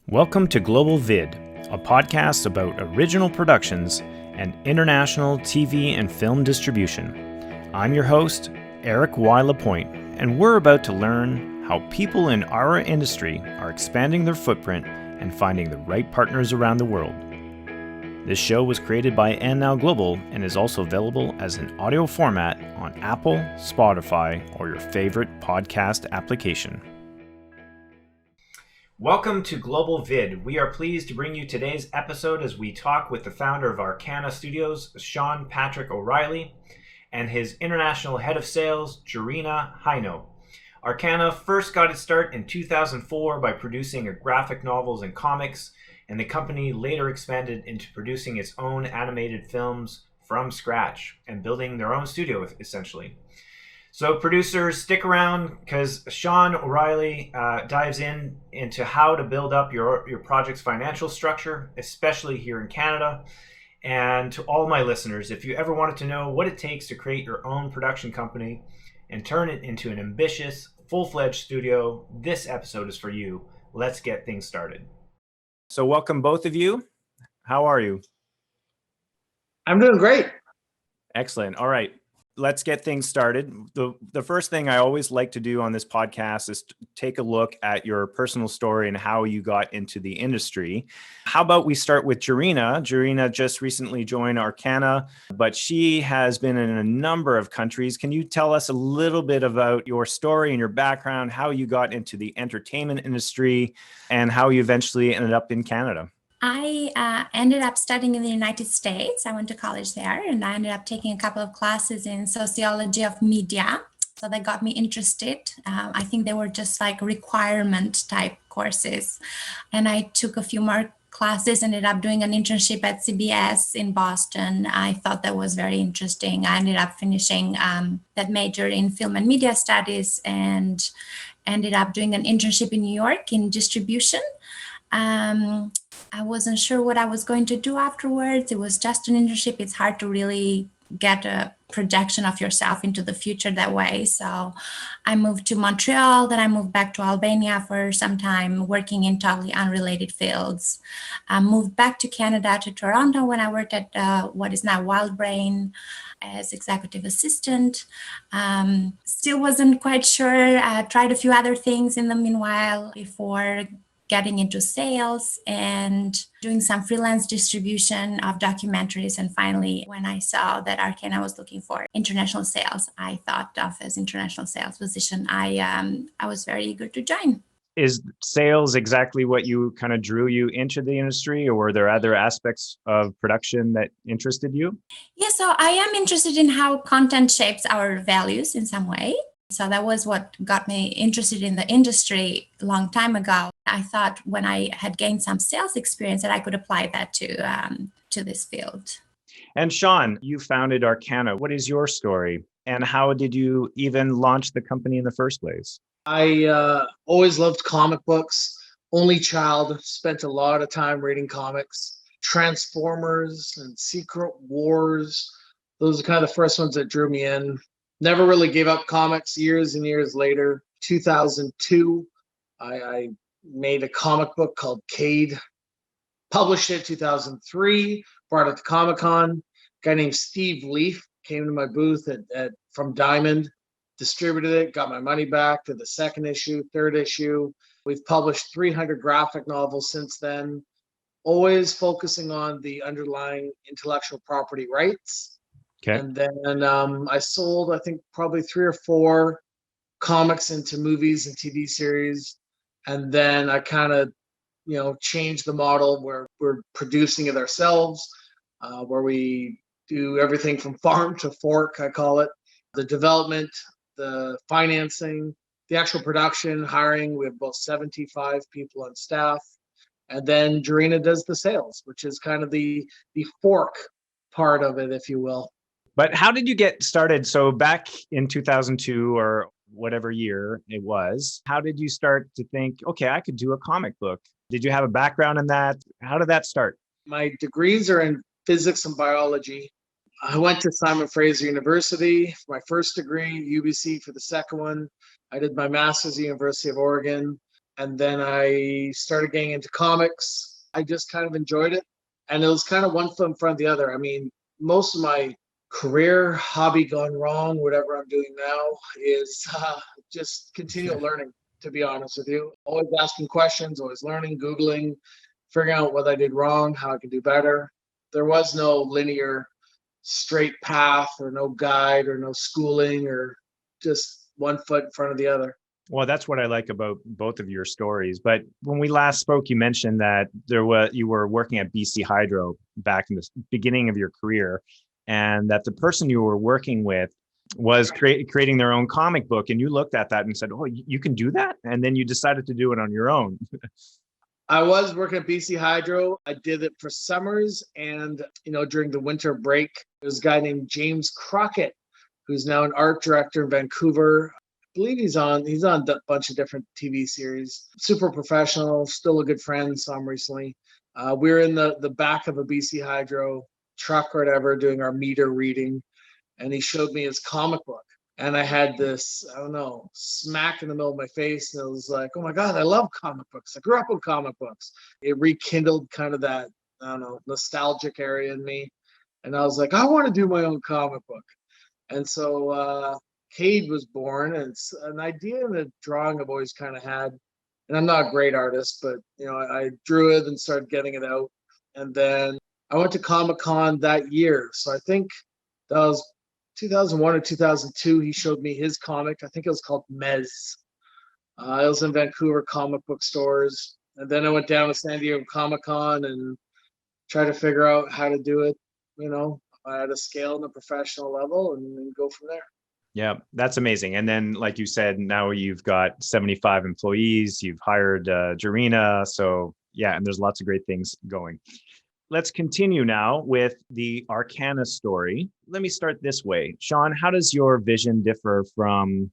Welcome to Global VID, a podcast about original productions and international TV and film distribution. I'm your host, Eric Y. Lapointe, and we're about to learn how people in our industry are expanding their footprint and finding the right partners around the world. This show was created by Now Global and is also available as an audio format on Apple, Spotify, or your favorite podcast application. Welcome to Global VID. We are pleased to bring you today's episode as we talk with the founder of Arcana Studios, Sean Patrick O'Reilly, and his international head of sales, Jerina Hajno. Arcana first got its start in 2004 by producing graphic novels and comics, and the company later expanded into producing its own animated films from scratch and building their own studio, essentially. So producers, stick around because Sean O'Reilly dives into how to build up your project's financial structure, especially here in Canada. And to all my listeners, if you ever wanted to know what it takes to create your own production company and turn it into an ambitious, full-fledged studio, this episode is for you. Let's get things started. So welcome both of you. How are you? I'm doing great. Excellent. All right. Let's get things started. The first thing I always like to do on this podcast is to take a look at your personal story and how you got into the industry. How about we start with Jerina? Jerina just recently joined Arcana, but she has been in a number of countries. Can you tell us a little bit about your story and your background, how you got into the entertainment industry, and how you eventually ended up in Canada? I ended up studying in the United States. I went to college there, and I ended up taking a couple of classes in sociology of media. So that got me interested. I think they were just like requirement type courses. And I took a few more classes, ended up doing an internship at CBS in Boston. I thought that was very interesting. I ended up finishing that major in film and media studies and ended up doing an internship in New York in distribution. I wasn't sure what I was going to do afterwards. It was just an internship. It's hard to really get a projection of yourself into the future that way. So I moved to Montreal, then I moved back to Albania for some time, working in totally unrelated fields. I moved back to Canada, to Toronto, when I worked at what is now WildBrain as executive assistant. Still wasn't quite sure. I tried a few other things in the meanwhile before getting into sales and doing some freelance distribution of documentaries. And finally, when I saw that Arcana was looking for international sales, I thought of as international sales position. I was very eager to join. Is sales exactly what you kind of drew you into the industry, or were there other aspects of production that interested you? Yeah, so I am interested in how content shapes our values in some way. So that was what got me interested in the industry a long time ago. I thought when I had gained some sales experience that I could apply that to this field. And Sean, you founded Arcana. What is your story? And how did you even launch the company in the first place? I always loved comic books. Only child, spent a lot of time reading comics. Transformers and Secret Wars. Those are kind of the first ones that drew me in. Never really gave up comics. Years and years later, 2002, I made a comic book called Cade. Published it 2003, brought it to Comic-Con. A guy named Steve Leaf came to my booth from Diamond, distributed it, got my money back, to the second issue, third issue. We've published 300 graphic novels since then, always focusing on the underlying intellectual property rights. Okay. And then I sold, I think, probably 3 or 4 comics into movies and TV series. And then I kind of, changed the model where we're producing it ourselves, where we do everything from farm to fork, I call it. The development, the financing, the actual production, hiring. We have about 75 people on staff. And then Jerina does the sales, which is kind of the fork part of it, if you will. But how did you get started? So back in 2002 or whatever year it was, how did you start to think, okay, I could do a comic book? Did you have a background in that? How did that start? My degrees are in physics and biology. I went to Simon Fraser University for my first degree, UBC for the second one. I did my master's at the University of Oregon. And then I started getting into comics. I just kind of enjoyed it. And it was kind of one foot in front of the other. I mean, most of my career, hobby gone wrong, whatever I'm doing now, is just continual learning, to be honest with you. Always asking questions, always learning, Googling, figuring out what I did wrong, how I could do better. There was no linear, straight path or no guide or no schooling or just one foot in front of the other. Well, that's what I like about both of your stories. But when we last spoke, you mentioned that you were working at BC Hydro back in the beginning of your career, and that the person you were working with was creating their own comic book. And you looked at that and said, "Oh, you can do that?" And then you decided to do it on your own. I was working at BC Hydro. I did it for summers, and during the winter break, there's a guy named James Crockett, who's now an art director in Vancouver. I believe he's on a bunch of different TV series. Super professional, still a good friend. Saw him recently. We were in the back of a BC Hydro truck or whatever doing our meter reading, and he showed me his comic book. And I had this, I don't know, smack in the middle of my face. And it was like, oh my God, I love comic books. I grew up with comic books. It rekindled kind of that, I don't know, nostalgic area in me. And I was like, I want to do my own comic book. And so Cade was born, and it's an idea and a drawing I've always kind of had. And I'm not a great artist, but I drew it and started getting it out. And then I went to Comic-Con that year. So I think that was 2001 or 2002. He showed me his comic. I think it was called Mez. It was in Vancouver comic book stores. And then I went down to San Diego Comic-Con and tried to figure out how to do it, at a scale and a professional level, and go from there. Yeah, that's amazing. And then, like you said, now you've got 75 employees, you've hired Jerina. So yeah, and there's lots of great things going. Let's continue now with the Arcana story. Let me start this way. Sean, how does your vision differ from,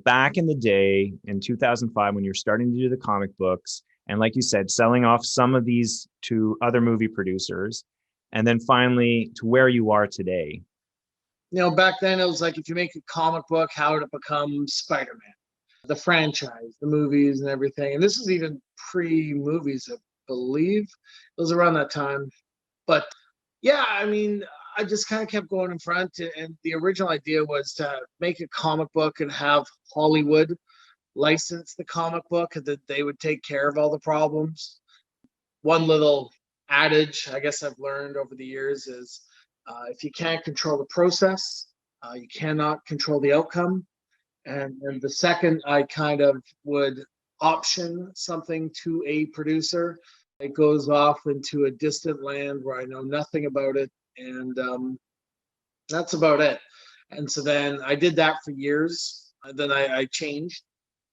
back in the day in 2005 when you're starting to do the comic books, and like you said, selling off some of these to other movie producers, and then finally to where you are today? Back then it was like, if you make a comic book, how would it become Spider-Man? The franchise, the movies and everything. And this is even pre-movies, I believe. It was around that time. But yeah, I mean, I just kind of kept going in front. And the original idea was to make a comic book and have Hollywood license the comic book, and that they would take care of all the problems. One little adage I guess I've learned over the years is, if you can't control the process, you cannot control the outcome. And the second I kind of would option something to a producer, it goes off into a distant land where I know nothing about it. And that's about it. And so then I did that for years. And then I changed.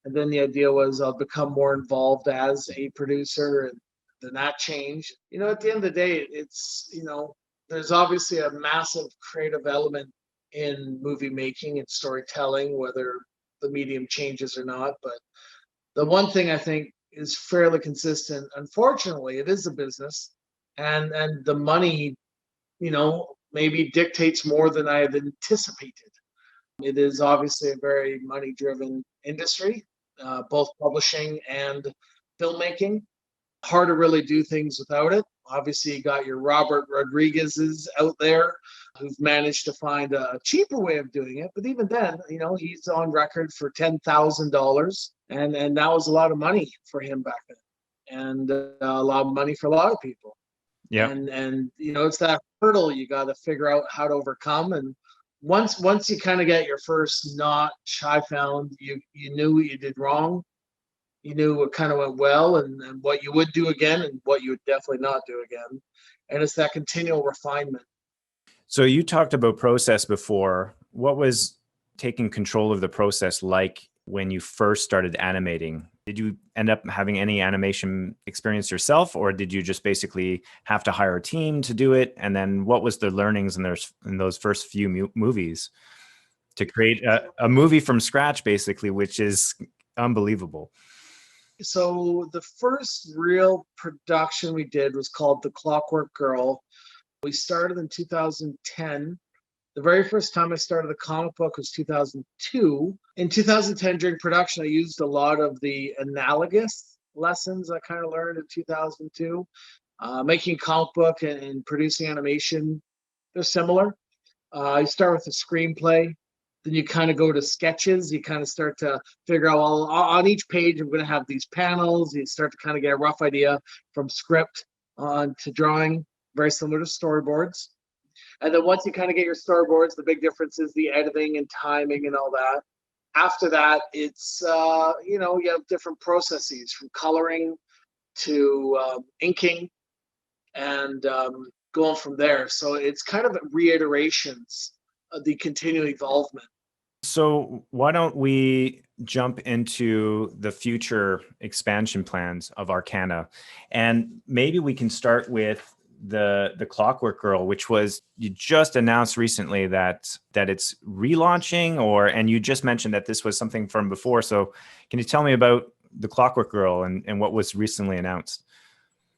And then the idea was I'll become more involved as a producer. And then that changed. At the end of the day, it's, there's obviously a massive creative element in movie making and storytelling, whether the medium changes or not. But the one thing I think is fairly consistent, unfortunately, it is a business, and the money, maybe dictates more than I had anticipated. It is obviously a very money-driven industry, both publishing and filmmaking. Hard to really do things without it. Obviously, you got your Robert Rodriguez's out there who've managed to find a cheaper way of doing it. But even then, he's on record for $10,000, and that was a lot of money for him back then, and a lot of money for a lot of people. Yeah. And it's that hurdle you got to figure out how to overcome. And once you kind of get your first notch, I found you knew what you did wrong. You knew what kind of went well, and what you would do again and what you would definitely not do again. And it's that continual refinement. So you talked about process before. What was taking control of the process like when you first started animating? Did you end up having any animation experience yourself, or did you just basically have to hire a team to do it? And then what was the learnings in those first few movies to create a movie from scratch, basically, which is unbelievable? So the first real production we did was called The Clockwork Girl. We started in 2010, The very first time I started a comic book was 2002. In 2010, during production, I used a lot of the analogous lessons I kind of learned in 2002. Making a comic book and producing animation, they're similar. You start with a screenplay, then you kind of go to sketches. You kind of start to figure out, well, on each page, I'm going to have these panels. You start to kind of get a rough idea from script on to drawing, very similar to storyboards. And then once you kind of get your storyboards, the big difference is the editing and timing and all that. After that, it's, you have different processes from coloring to inking and going from there. So it's kind of reiterations of the continual evolvement. So why don't we jump into the future expansion plans of Arcana? And maybe we can start with the Clockwork Girl, which was, you just announced recently that it's relaunching, and you just mentioned that this was something from before. So can you tell me about the Clockwork Girl and what was recently announced?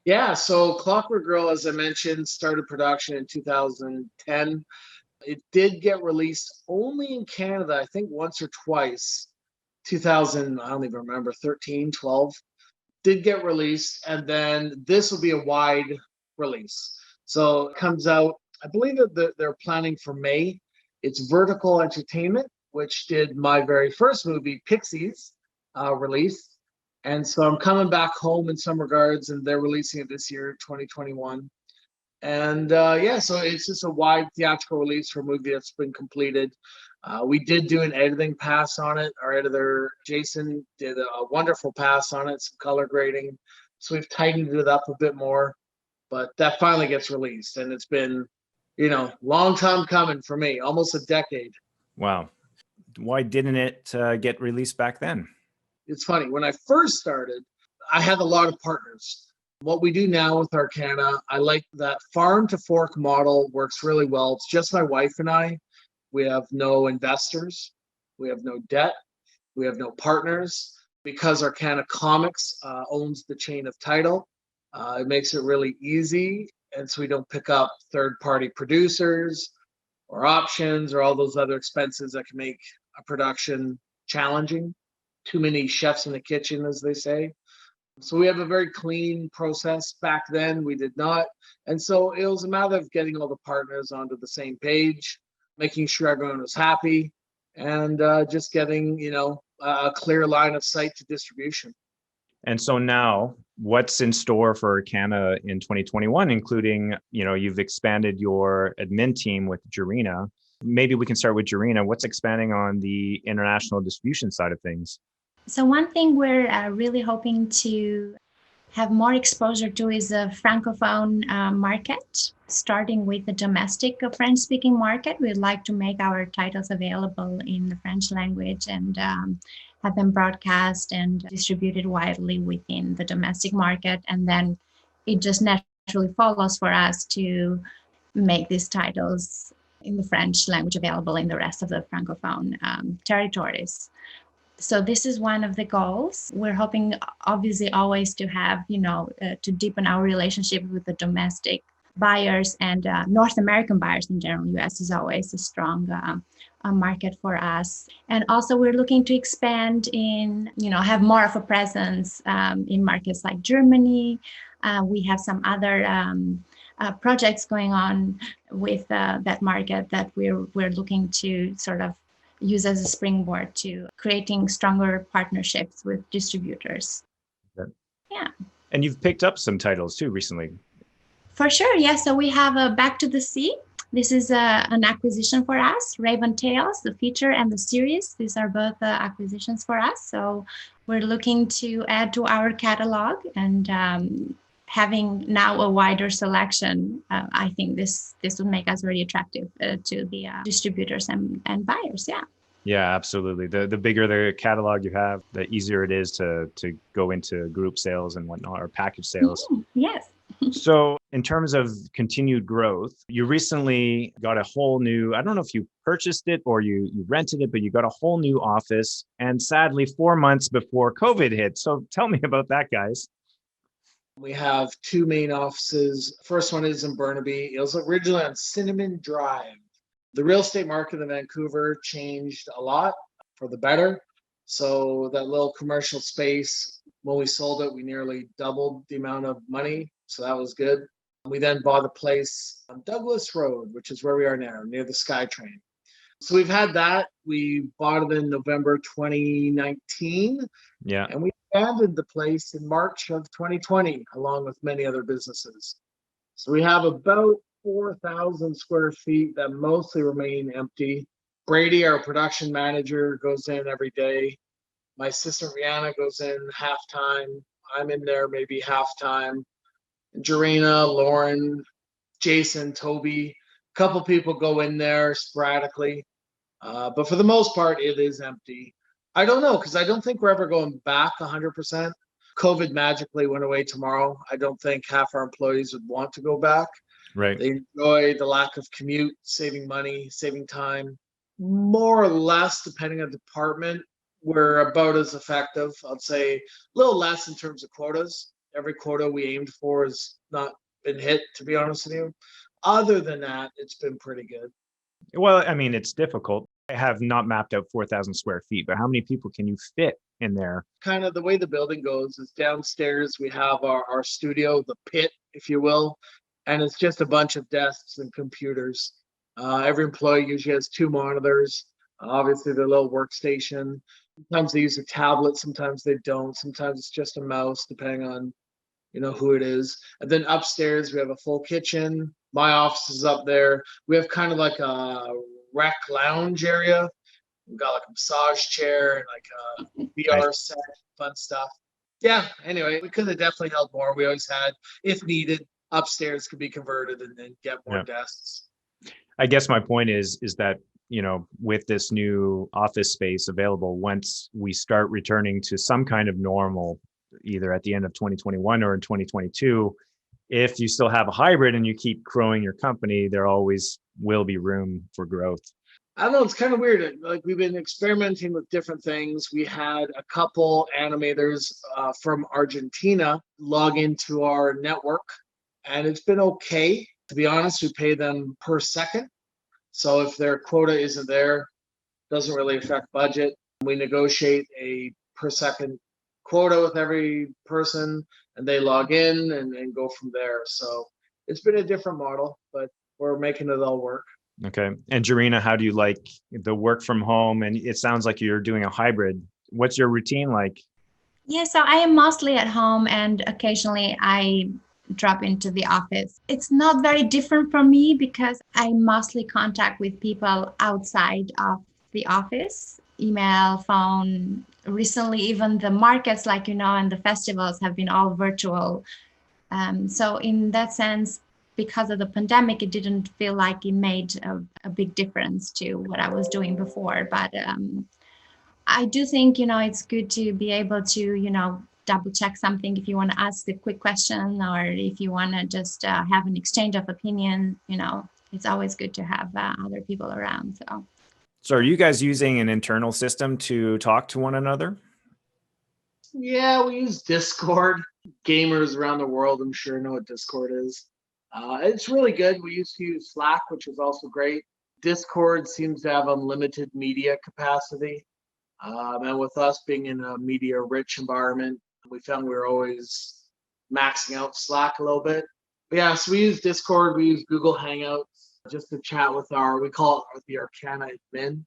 Yeah, so Clockwork Girl, as I mentioned, started production in 2010. It did get released only in Canada, I think once or twice. 2000, I don't even remember, 13, 12. Did get released, and then this will be a wide release. So it comes out, I believe that they're planning for May. It's Vertical Entertainment, which did my very first movie, Pixies, release. And so I'm coming back home in some regards, and they're releasing it this year, 2021. And so it's just a wide theatrical release for a movie that's been completed. We did do an editing pass on it. Our editor, Jason, did a wonderful pass on it, some color grading. So we've tightened it up a bit more. But that finally gets released. And it's been, long time coming for me, almost a decade. Wow. Why didn't it get released back then? It's funny. When I first started, I had a lot of partners. What we do now with Arcana, I like that farm to fork model works really well. It's just my wife and I. We have no investors. We have no debt. We have no partners. Because Arcana Comics owns the chain of title, it makes it really easy. And so we don't pick up third-party producers or options or all those other expenses that can make a production challenging. Too many chefs in the kitchen, as they say. So we have a very clean process. Back then, we did not. And so it was a matter of getting all the partners onto the same page, making sure everyone was happy, and just getting, a clear line of sight to distribution. And so now, what's in store for Arcana in 2021, including, you've expanded your admin team with Jerina. Maybe we can start with Jerina. What's expanding on the international distribution side of things? So one thing we're really hoping to have more exposure to is a Francophone market, starting with the domestic French-speaking market. We'd like to make our titles available in the French language and have them broadcast and distributed widely within the domestic market. And then it just naturally follows for us to make these titles in the French language available in the rest of the Francophone territories. So this is one of the goals. We're hoping, obviously, always to have, to deepen our relationship with the domestic buyers and North American buyers in general. US is always a strong market for us. And also we're looking to expand in, have more of a presence in markets like Germany. We have some other projects going on with that market that we're looking to sort of use as a springboard to creating stronger partnerships with distributors. Okay. Yeah. And you've picked up some titles too recently. For sure, yeah. So we have Back to the Sea. This is an acquisition for us. Raven Tales, the feature and the series. These are both acquisitions for us. So we're looking to add to our catalog and having now a wider selection. I think this would make us very attractive to the distributors and buyers. Yeah. Yeah, absolutely. The bigger the catalog you have, the easier it is to go into group sales and whatnot, or package sales. Yes. So in terms of continued growth, you recently got a whole new, I don't know if you purchased it or you rented it, but you got a whole new office, and sadly 4 months before COVID hit. So tell me about that, guys. We have two main offices. First one is in Burnaby. It was originally on Cinnamon Drive. The real estate market in Vancouver changed a lot for the better. So that little commercial space, when we sold it, we nearly doubled the amount of money. So that was good. We then bought a place on Douglas Road, which is where we are now, near the SkyTrain. So we've had that. We bought it in November 2019. Yeah. And we abandoned the place in March of 2020, along with many other businesses. So we have about 4,000 square feet that mostly remain empty. Brady, our production manager, goes in every day. My assistant Rihanna goes in halftime. I'm in there maybe halftime. Jerina, Lauren, Jason, Toby, a couple people go in there sporadically. But for the most part, it is empty. I don't know, because I don't think we're ever going back 100%. COVID magically went away tomorrow. I don't think half our employees would want to go back. Right. They enjoy the lack of commute, saving money, saving time. More or less, depending on department, we're about as effective. I'd say a little less in terms of quotas. Every quota we aimed for has not been hit, to be honest with you. Other than that, it's been pretty good. Well, I mean, it's difficult. I have not mapped out 4,000 square feet, but how many people can you fit in there? Kind of the way the building goes is downstairs we have our studio, the pit, if you will, and it's just a bunch of desks and computers. Every employee usually has 2 monitors, obviously their little workstation. Sometimes they use a tablet, sometimes they don't. Sometimes it's just a mouse, depending on who it is. And then upstairs we have a full kitchen. My office is up there. We have kind of like a rec lounge area. We've got like a massage chair and like a VR set, fun stuff. Yeah, anyway, we could have definitely held more. We always had, if needed, upstairs could be converted and then get more desks. I guess my point is that, with this new office space available, once we start returning to some kind of normal, either at the end of 2021 or in 2022, if you still have a hybrid and you keep growing your company, there always will be room for growth. I don't know, it's kind of weird. Like, we've been experimenting with different things. We had a couple animators from Argentina log into our network, and it's been okay. To be honest, we pay them per second. So if their quota isn't there, doesn't really affect budget. We negotiate a per second quota with every person, and they log in and go from there. So it's been a different model, but we're making it all work. Okay. And Jerina, how do you like the work from home? And it sounds like you're doing a hybrid. What's your routine like? Yeah, so I am mostly at home and occasionally I drop into the office. It's not very different for me because I mostly contact with people outside of the office, email, phone. Recently, even the markets, and the festivals have been all virtual. So in that sense, because of the pandemic, it didn't feel like it made a big difference to what I was doing before. But I do think, it's good to be able to, double check something if you want to ask a quick question or if you want to just have an exchange of opinion. It's always good to have other people around. So are you guys using an internal system to talk to one another? Yeah, we use Discord. Gamers around the world, I'm sure, know what Discord is. It's really good. We used to use Slack, which is also great. Discord seems to have unlimited media capacity. And with us being in a media-rich environment, we found we were always maxing out Slack a little bit. But yeah, so we use Discord. We use Google Hangouts just to chat with we call it the Arcana admin.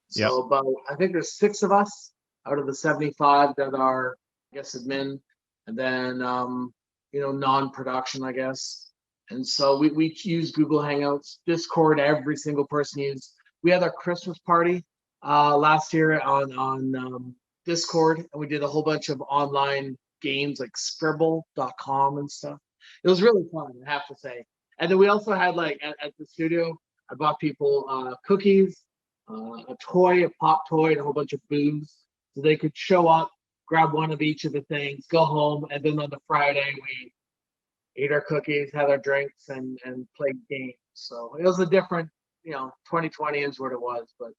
So about, I think there's 6 of us out of the 75 that are, admin, and then, non-production, I guess. And so we use Google Hangouts, Discord, every single person uses. We had our Christmas party last year on Discord, and we did a whole bunch of online games like Scribble.com and stuff. It was really fun, I have to say. And then we also had at the studio, I bought people cookies, a pop toy, and a whole bunch of booze, so they could show up, grab one of each of the things, go home, and then on the Friday we ate our cookies, had our drinks, and played games. So it was a different, 2020 is what it was, but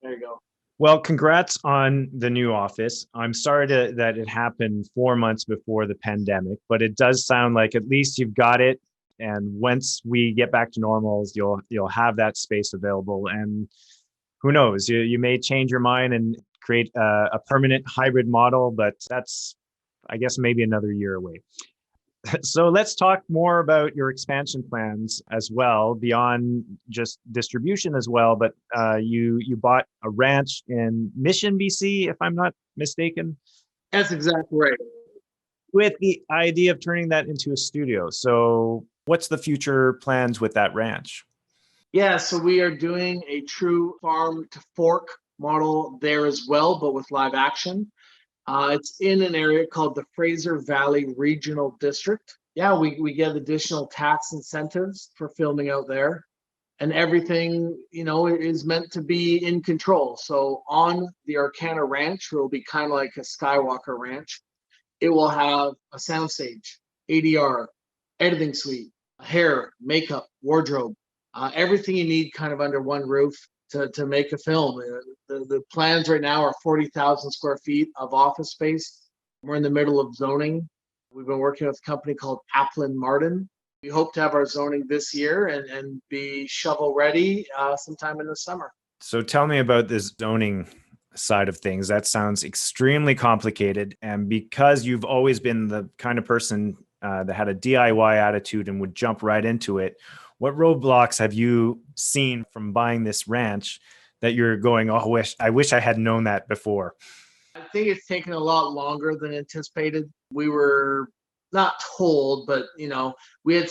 there you go. Well, congrats on the new office. I'm sorry that it happened 4 months before the pandemic, but it does sound like at least you've got it And once we get back to normals, you'll have that space available. And who knows, you may change your mind and create a permanent hybrid model, but that's, I guess, maybe another year away. So let's talk more about your expansion plans as well, beyond just distribution as well. But you bought a ranch in Mission, BC, if I'm not mistaken. That's exactly right. With the idea of turning that into a studio. So what's the future plans with that ranch? Yeah, so we are doing a true farm to fork model there as well, but with live action. It's in an area called the Fraser Valley Regional District. Yeah, we get additional tax incentives for filming out there. And everything, is meant to be in control. So on the Arcana Ranch, it will be kind of like a Skywalker Ranch. It will have a soundstage, ADR, editing suite, hair, makeup, wardrobe, everything you need kind of under one roof to make a film. The plans right now are 40,000 square feet of office space. We're in the middle of zoning. We've been working with a company called Applin Martin. We hope to have our zoning this year and be shovel ready sometime in the summer. So tell me about this zoning side of things. That sounds extremely complicated. And because you've always been the kind of person that had a DIY attitude and would jump right into it, what roadblocks have you seen from buying this ranch that you're going, oh, I wish I had known that before? I think it's taken a lot longer than anticipated. We were not told, but we had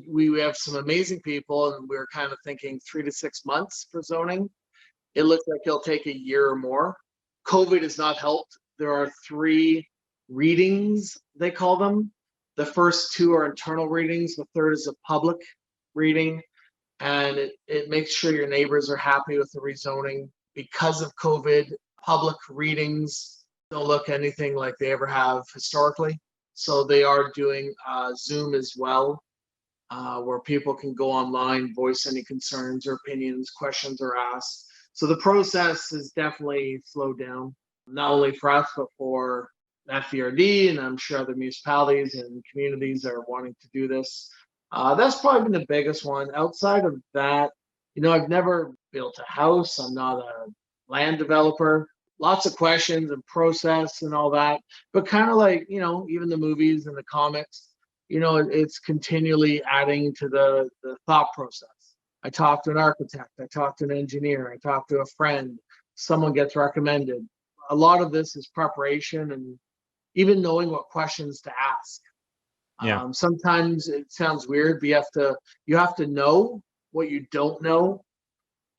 we have some amazing people, and we were kind of thinking 3 to 6 months for zoning. It looks like it'll take a year or more. COVID has not helped. There are 3 readings, they call them. The first 2 are internal readings. The third is a public reading. And it makes sure your neighbors are happy with the rezoning. Because of COVID, public readings don't look anything like they ever have historically. So they are doing Zoom as well, where people can go online, voice any concerns or opinions, questions are asked. So the process has definitely slowed down, not only for us, but for FVRD, and I'm sure other municipalities and communities are wanting to do this. That's probably been the biggest one. Outside of that, I've never built a house. I'm not a land developer. Lots of questions and process and all that, but kind of like, even the movies and the comics, it's continually adding to the thought process. I talk to an architect, I talk to an engineer, I talk to a friend, someone gets recommended. A lot of this is preparation and even knowing what questions to ask. Yeah. Sometimes it sounds weird, but you have to know what you don't know.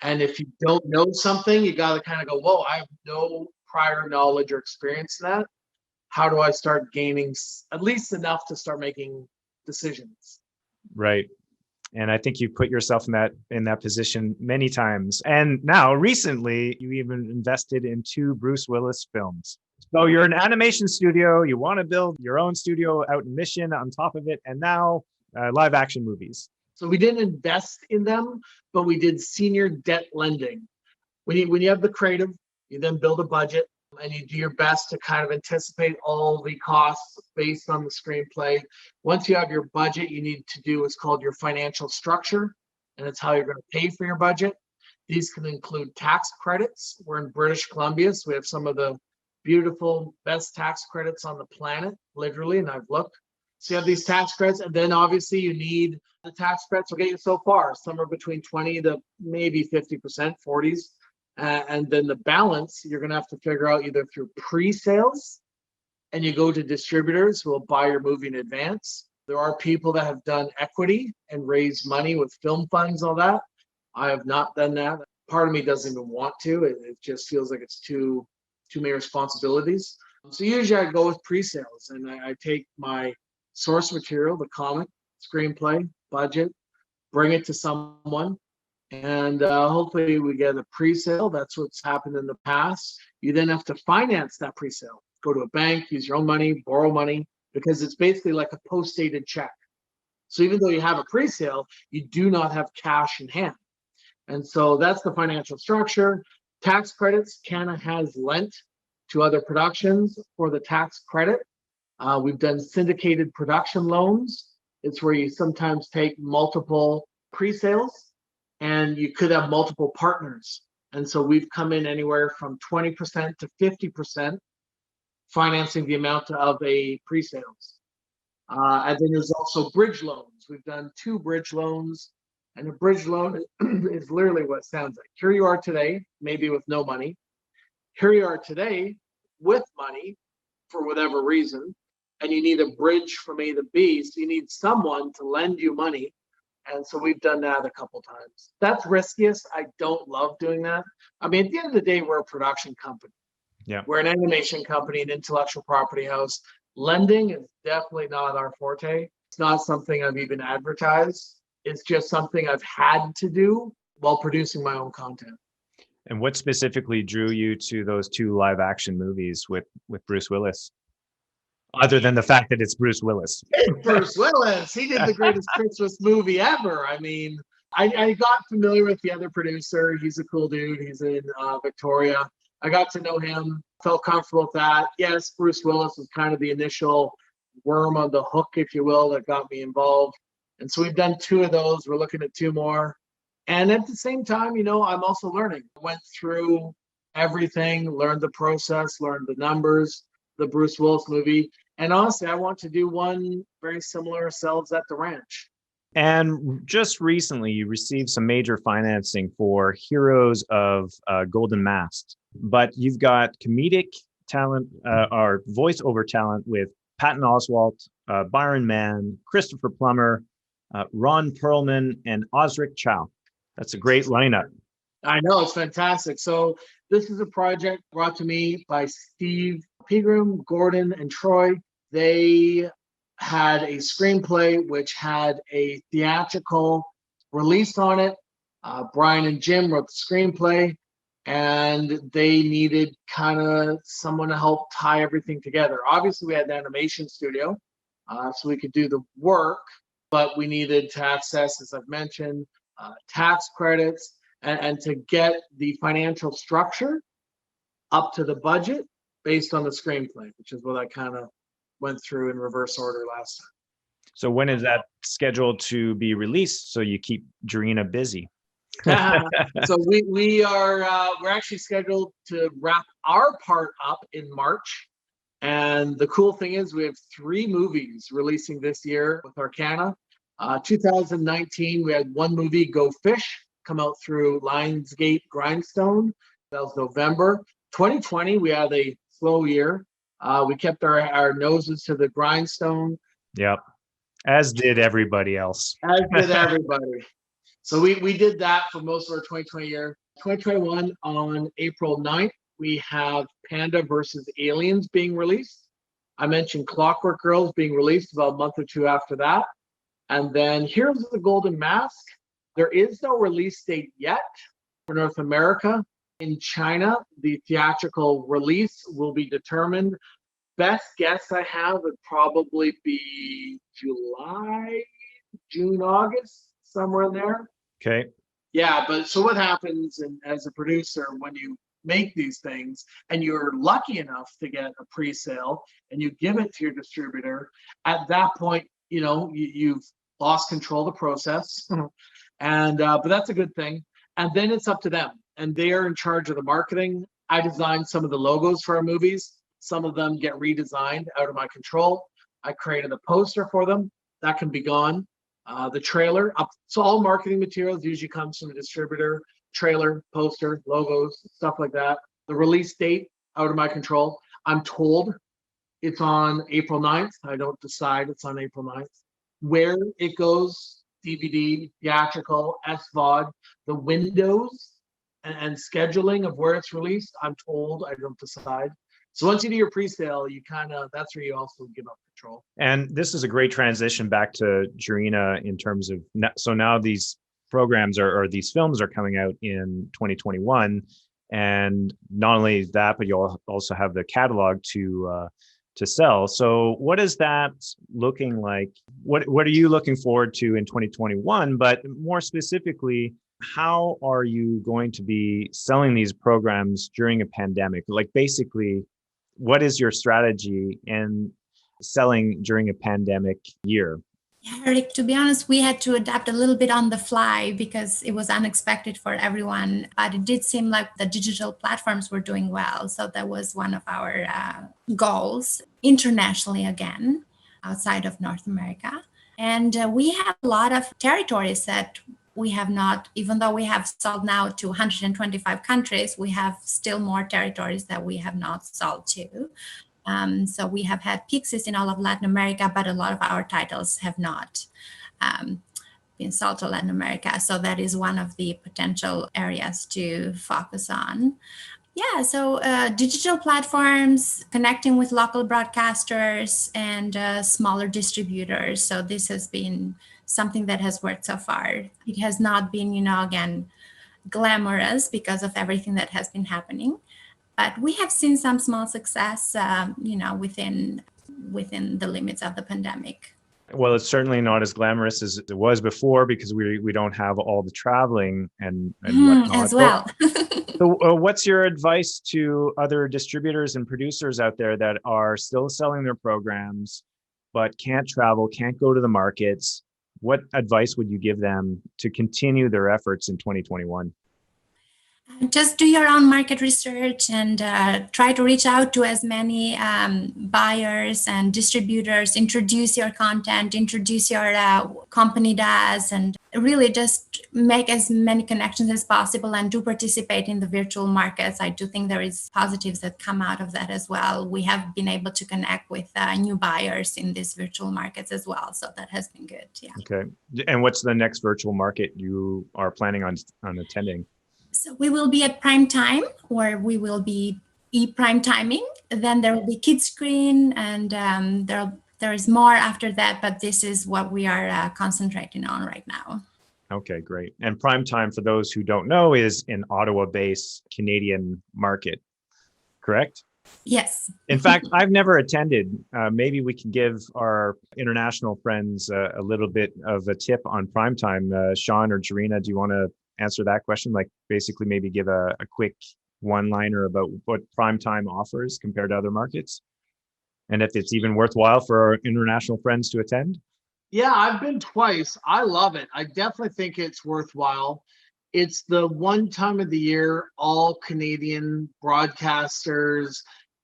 And if you don't know something, you got to kind of go, whoa, I have no prior knowledge or experience in that. How do I start gaining at least enough to start making decisions? Right. And I think you put yourself in that position many times. And now recently, you even invested in 2 Bruce Willis films. So you're an animation studio. You want to build your own studio out in Mission on top of it. And now live action movies. So we didn't invest in them, but we did senior debt lending. When you have the creative, you then build a budget and you do your best to kind of anticipate all the costs based on the screenplay. Once you have your budget, you need to do what's called your financial structure, and it's how you're going to pay for your budget. These can include tax credits. We're in British Columbia, so we have some of the beautiful, best tax credits on the planet, literally, and I've looked. So you have these tax credits, and then obviously you need the tax credits will get you so far, somewhere between 20 to maybe 50%, 40s. And then the balance, you're going to have to figure out either through pre-sales, and you go to distributors who will buy your movie in advance. There are people that have done equity and raised money with film funds, all that. I have not done that. Part of me doesn't even want to. It just feels like it's too many responsibilities. So usually I go with pre-sales, and I take my source material, the comic, screenplay, budget, bring it to someone, and hopefully we get a pre-sale. That's what's happened in the past. You then have to finance that pre-sale. Go to a bank, use your own money, borrow money, because it's basically like a post-dated check. So even though you have a pre-sale, you do not have cash in hand. And so that's the financial structure. Tax credits, Canada has lent to other productions for the tax credit. We've done syndicated production loans. It's where you sometimes take multiple pre-sales and you could have multiple partners. And so we've come in anywhere from 20% to 50% financing the amount of a pre-sales. And then there's also bridge loans. We've done 2 bridge loans, and a bridge loan is literally what it sounds like. Here you are today, maybe with no money. Here you are today with money for whatever reason, and you need a bridge from A to B. So you need someone to lend you money. And so we've done that a couple times. That's riskiest. I don't love doing that. I mean, at the end of the day, we're a production company. Yeah. We're an animation company, an intellectual property house. Lending is definitely not our forte. It's not something I've even advertised. It's just something I've had to do while producing my own content. And what specifically drew you to those 2 live action movies with Bruce Willis? Other than the fact that it's Bruce Willis. It's Bruce Willis. He did the greatest Christmas movie ever. I mean, I got familiar with the other producer. He's a cool dude. He's in Victoria. I got to know him, felt comfortable with that. Yes, Bruce Willis was kind of the initial worm on the hook, if you will, that got me involved. And so we've done 2 of those. We're looking at 2 more. And at the same time, I'm also learning. I went through everything, learned the process, learned the numbers, the Bruce Willis movie. And honestly, I want to do one very similar ourselves at the ranch. And just recently, you received some major financing for Heroes of Golden Mast. But you've got comedic talent, or voiceover talent with Patton Oswalt, Byron Mann, Christopher Plummer, Ron Perlman, and Osric Chow. That's a great lineup. I know, it's fantastic. So this is a project brought to me by Steve Pegram, Gordon, and Troy. They had a screenplay which had a theatrical release on it. Brian and Jim wrote the screenplay, and they needed kind of someone to help tie everything together. Obviously, we had an animation studio, so we could do the work, but we needed to access, as I've mentioned, tax credits and to get the financial structure up to the budget based on the screenplay, which is what I kind of went through in reverse order last time. So when is that scheduled to be released so you keep Jerina busy? So we're actually scheduled to wrap our part up in March. And the cool thing is we have 3 movies releasing this year with Arcana. 2019, we had 1 movie, Go Fish, come out through Lionsgate Grindstone. That was November. 2020, we had a slow year. We kept our noses to the grindstone. Yep. As did everybody else. As did everybody. So we did that for most of our 2020 year. 2021, on April 9th, we have Panda versus Aliens being released. I mentioned Clockwork Girl being released about a month or 2 after that. And then Heroes of the Golden Mask. There is no release date yet for North America. In China, the theatrical release will be determined. Best guess I have would probably be July, June, August, somewhere in there. Okay. Yeah, but so what happens as a producer when you make these things and you're lucky enough to get a pre-sale and you give it to your distributor, at that point, you've lost control of the process. And but that's a good thing. And then it's up to them. And they're in charge of the marketing. I designed some of the logos for our movies. Some of them get redesigned out of my control. I created a poster for them. That can be gone. The trailer, so all marketing materials usually comes from the distributor. Trailer, poster, logos, stuff like that. The release date, out of my control. I'm told it's on April 9th. I don't decide it's on April 9th. Where it goes, DVD, theatrical, SVOD, the windows and scheduling of where it's released, I'm told, I don't decide. So once you do your pre-sale, that's where you also give up control. And this is a great transition back to Jerina in terms of, so now these programs or these films are coming out in 2021. And not only that, but you'll also have the catalog to sell. So what is that looking like? What are you looking forward to in 2021? But more specifically, how are you going to be selling these programs during a pandemic? Like basically, what is your strategy in selling during a pandemic year? Yeah, Eric, to be honest, we had to adapt a little bit on the fly because it was unexpected for everyone. But it did seem like the digital platforms were doing well. So that was one of our goals internationally again, outside of North America. And we have a lot of territories that we have not, even though we have sold now to 125 countries, we have still more territories that we have not sold to. So we have had Pixies in all of Latin America, but a lot of our titles have not been sold to Latin America. So that is one of the potential areas to focus on. Yeah, so digital platforms, connecting with local broadcasters and smaller distributors. So this has been something that has worked so far. It has not been, again, glamorous because of everything that has been happening. But we have seen some small success, within the limits of the pandemic. Well, it's certainly not as glamorous as it was before because we don't have all the traveling and whatnot. As well. So what's your advice to other distributors and producers out there that are still selling their programs but can't travel, can't go to the markets? What advice would you give them to continue their efforts in 2021? Just do your own market research and try to reach out to as many buyers and distributors, introduce your content, introduce your company does, and really just make as many connections as possible and do participate in the virtual markets. I do think there is positives that come out of that as well. We have been able to connect with new buyers in these virtual markets as well. So that has been good. Yeah. Okay. And what's the next virtual market you are planning on attending? So we will be at prime time, or we will be prime timing. Then there will be Kids Screen, and there is more after that. But this is what we are concentrating on right now. Okay, great. And prime time, for those who don't know, is an Ottawa-based Canadian market, correct? Yes. In fact, I've never attended. Maybe we can give our international friends a little bit of a tip on prime time. Sean or Jerina, do you want to answer that question? Like basically maybe give a quick one-liner about what primetime offers compared to other markets, and if it's even worthwhile for our international friends to attend. Yeah, I've been twice. I love it. I definitely think it's worthwhile. It's the one time of the year all Canadian broadcasters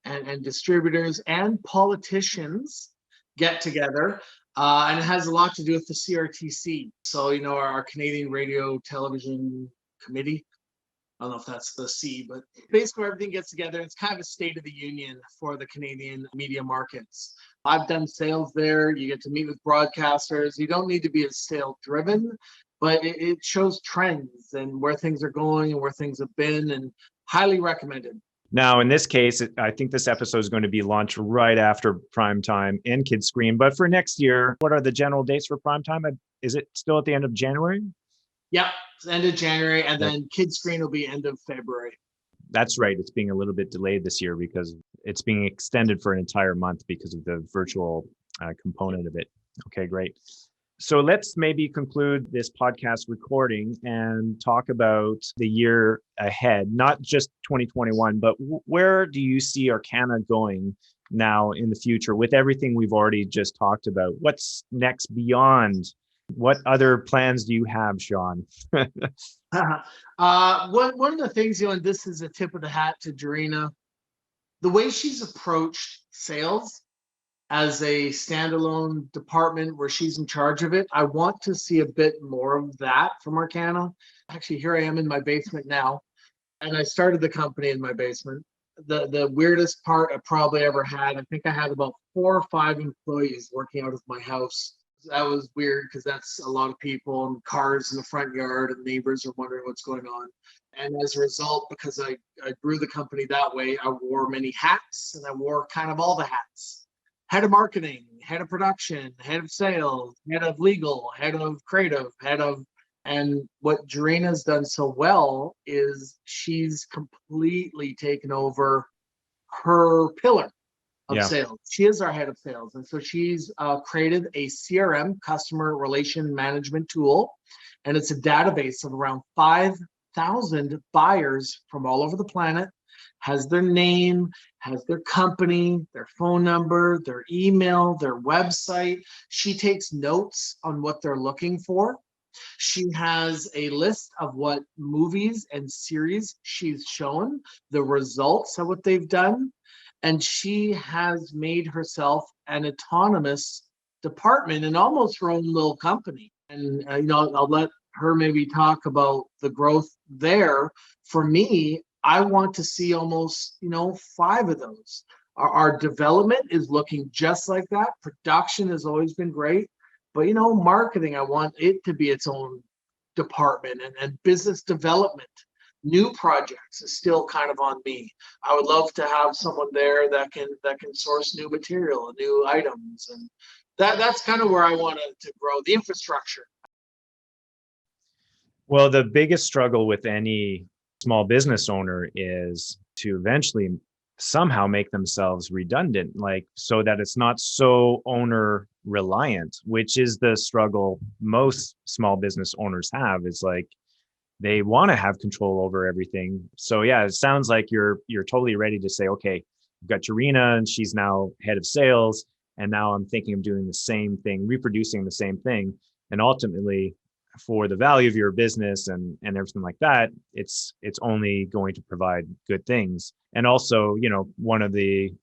and distributors and politicians get together. And it has a lot to do with the CRTC. So, our Canadian Radio Television Committee. I don't know if that's the C, but basically everything gets together. It's kind of a state of the union for the Canadian media markets. I've done sales there. You get to meet with broadcasters. You don't need to be as sales driven, but it shows trends and where things are going and where things have been, and highly recommended. Now, in this case, I think this episode is going to be launched right after prime time and Kids Screen. But for next year, what are the general dates for prime time? Is it still at the end of January? Yep, it's end of January, and then Kids Screen will be end of February. That's right. It's being a little bit delayed this year because it's being extended for an entire month because of the virtual component of it. Okay, great. So let's maybe conclude this podcast recording and talk about the year ahead, not just 2021, but where do you see Arcana going now in the future with everything we've already just talked about? What's next beyond? What other plans do you have, Sean? One of the things, and this is a tip of the hat to Jerina, the way she's approached sales as a standalone department where she's in charge of it, I want to see a bit more of that from Arcana. Actually, here I am in my basement now, and I started the company in my basement. The weirdest part I probably ever had, I think I had about 4 or 5 employees working out of my house. That was weird because that's a lot of people and cars in the front yard, and neighbors are wondering what's going on. And as a result, because I grew the company that way, I wore many hats, and I wore kind of all the hats. Head of marketing, head of production, head of sales, head of legal, head of creative, and what Jerina's done so well is she's completely taken over her pillar of sales. She is our head of sales. And so she's created a CRM, customer relation management tool, and it's a database of around 5,000 buyers from all over the planet has their name, has their company, their phone number, their email, their website. She takes notes on what they're looking for. She has a list of what movies and series she's shown, the results of what they've done, and she has made herself an autonomous department and almost her own little company. And I'll let her maybe talk about the growth there. For me, I want to see almost 5 of those. Our development is looking just like that. Production has always been great. But, marketing, I want it to be its own department, and business development, new projects is still kind of on me. I would love to have someone there that can source new material and new items. And that's kind of where I want to grow the infrastructure. Well, the biggest struggle with any small business owner is to eventually somehow make themselves redundant, so that it's not so owner reliant, which is the struggle most small business owners have. It's they want to have control over everything. So yeah, it sounds like you're totally ready to say, okay, I've got Jerina and she's now head of sales, and now I'm thinking of doing the same thing, reproducing the same thing, and ultimately for the value of your business and everything like that, it's only going to provide good things. And also, one of the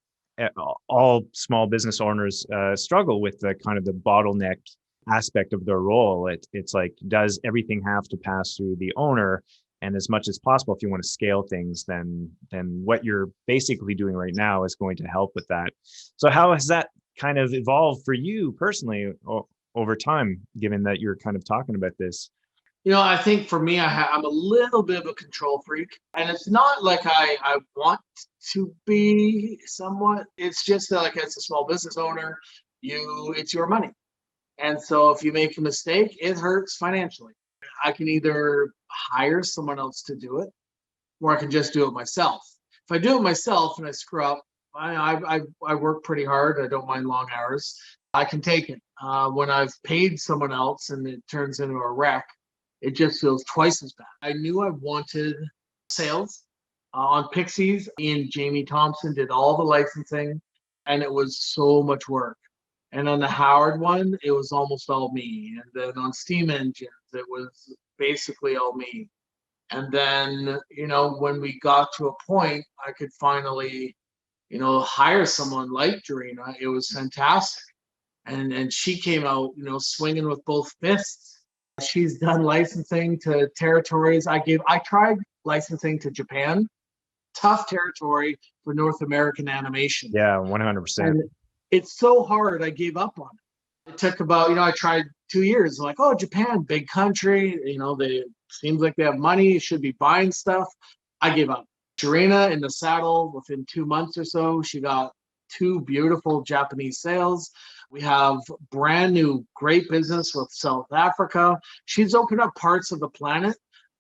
all small business owners struggle with the kind of the bottleneck aspect of their role. It's does everything have to pass through the owner? And as much as possible, if you want to scale things, then what you're basically doing right now is going to help with that. So how has that kind of evolved for you personally over time, given that you're kind of talking about this? I think for me, I'm a little bit of a control freak, and it's not like I want to be somewhat. It's just that, as a small business owner, it's your money. And so if you make a mistake, it hurts financially. I can either hire someone else to do it, or I can just do it myself. If I do it myself and I screw up, I work pretty hard. I don't mind long hours. I can take it. When I've paid someone else and it turns into a wreck, it just feels twice as bad. I knew I wanted sales. On Pixies, and Jamie Thompson did all the licensing, and it was so much work. And on the Howard one, it was almost all me. And then on Steam Engines, it was basically all me. And then, when we got to a point, I could finally, hire someone like Jerina. It was fantastic. And she came out, swinging with both fists. She's done licensing to territories. I tried licensing to Japan. Tough territory for North American animation. Yeah, 100%. And it's so hard, I gave up on it. It took about, I tried 2 years. Oh, Japan, big country. They seems like they have money, should be buying stuff. I gave up. Jerina in the saddle within 2 months or so. She got 2 beautiful Japanese sales. We have brand new great business with South Africa. She's opened up parts of the planet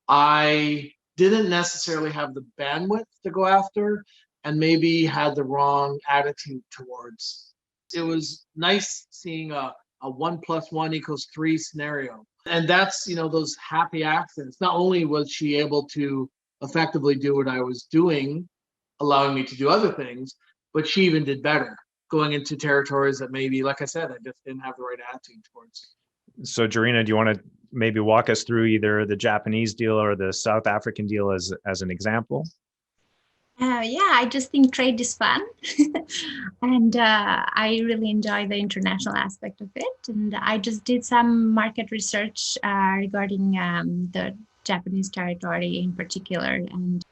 I didn't necessarily have the bandwidth to go after, and maybe had the wrong attitude towards. It was nice seeing a 1 + 1 = 3 scenario. And that's, those happy accidents. Not only was she able to effectively do what I was doing, allowing me to do other things, but she even did better, going into territories that maybe, like I said, I just didn't have the right attitude towards. So Jerina, do you want to maybe walk us through either the Japanese deal or the South African deal as an example? Yeah, I just think trade is fun. And I really enjoy the international aspect of it. And I just did some market research regarding the Japanese territory in particular. And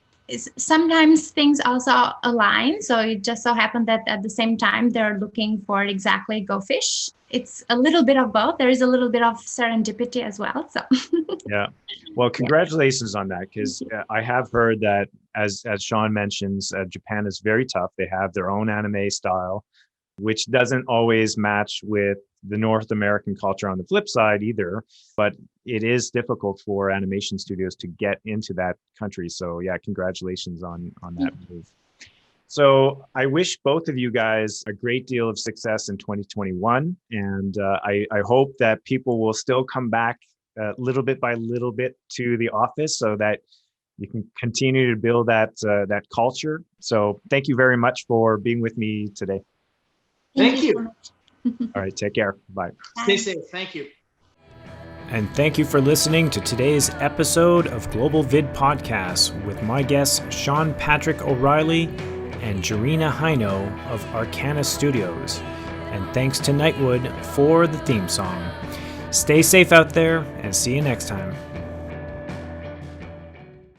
sometimes things also align. So it just so happened that at the same time, they're looking for exactly Go Fish. It's a little bit of both. There is a little bit of serendipity as well. So yeah. Well, congratulations on that, because I have heard that, as Sean mentions, Japan is very tough. They have their own anime style, which doesn't always match with the North American culture on the flip side either. But it is difficult for animation studios to get into that country. So yeah, congratulations on that move. So I wish both of you guys a great deal of success in 2021. And I hope that people will still come back little bit by little bit to the office, so that you can continue to build that culture. So thank you very much for being with me today. Thank you. So much. All right, take care. Bye. Stay safe. Thank you. And thank you for listening to today's episode of Global VID Podcast with my guests Sean Patrick O'Reilly and Jerina Hajno of Arcana Studios. And thanks to Nightwood for the theme song. Stay safe out there and see you next time.